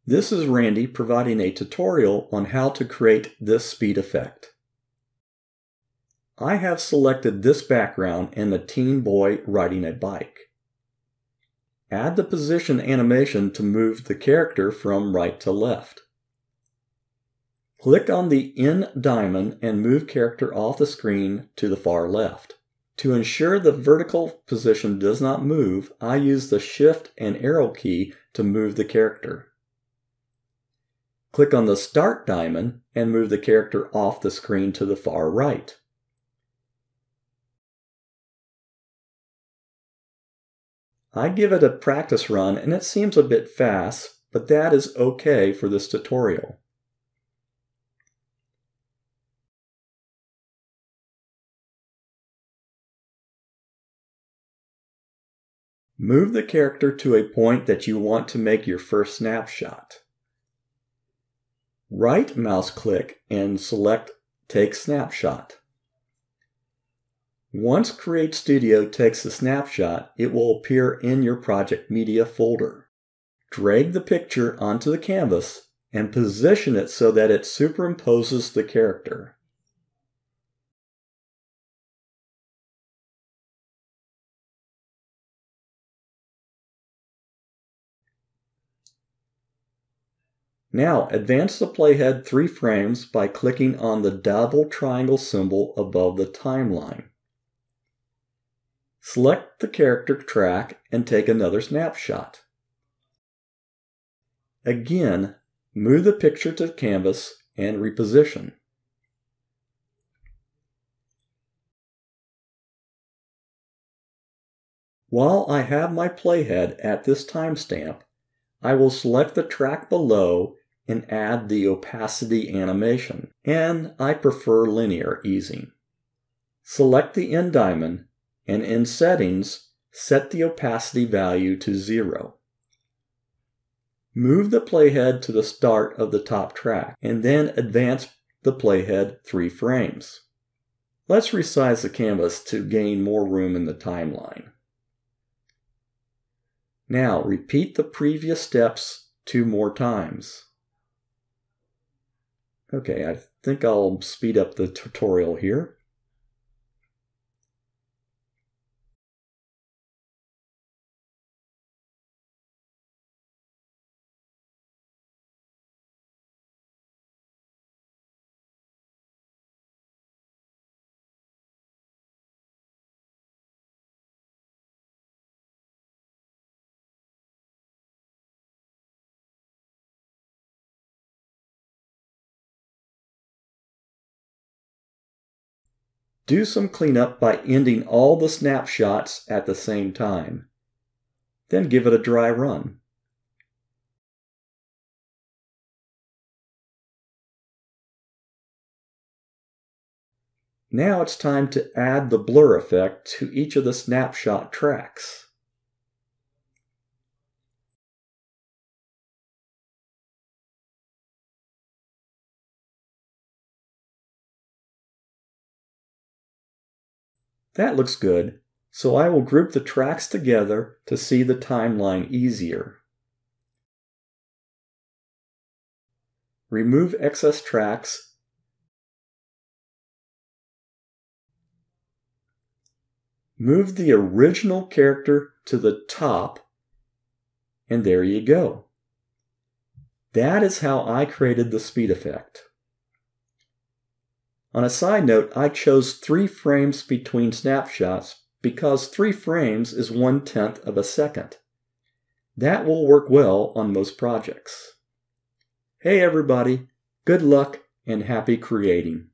This is Randy providing a tutorial on how to create this speed effect. I have selected this background and the teen boy riding a bike. Add the position animation to move the character from right to left. Click on the N diamond and move character off the screen to the far left. To ensure the vertical position does not move, I use the Shift and arrow key to move the character. Click on the Start diamond and move the character off the screen to the far right. I give it a practice run and it seems a bit fast, but that is okay for this tutorial. Move the character to a point that you want to make your first snapshot. Right mouse click and select Take Snapshot. Once Create Studio takes the snapshot, it will appear in your Project Media folder. Drag the picture onto the canvas and position it so that it superimposes the character. Now advance the playhead 3 frames by clicking on the double triangle symbol above the timeline. Select the character track and take another snapshot. Again, move the picture to the canvas and reposition. While I have my playhead at this timestamp, I will select the track below and add the opacity animation, and I prefer linear easing. Select the N diamond and in Settings, set the opacity value to 0. Move the playhead to the start of the top track and then advance the playhead 3 frames. Let's resize the canvas to gain more room in the timeline. Now repeat the previous steps 2 more times. Okay, I think I'll speed up the tutorial here. Do some cleanup by ending all the snapshots at the same time. Then give it a dry run. Now it's time to add the blur effect to each of the snapshot tracks. That looks good, so I will group the tracks together to see the timeline easier. Remove excess tracks. Move the original character to the top, and there you go. That is how I created the speed effect. On a side note, I chose 3 frames between snapshots because 3 frames is 1/10 of a second. That will work well on most projects. Hey everybody, good luck and happy creating.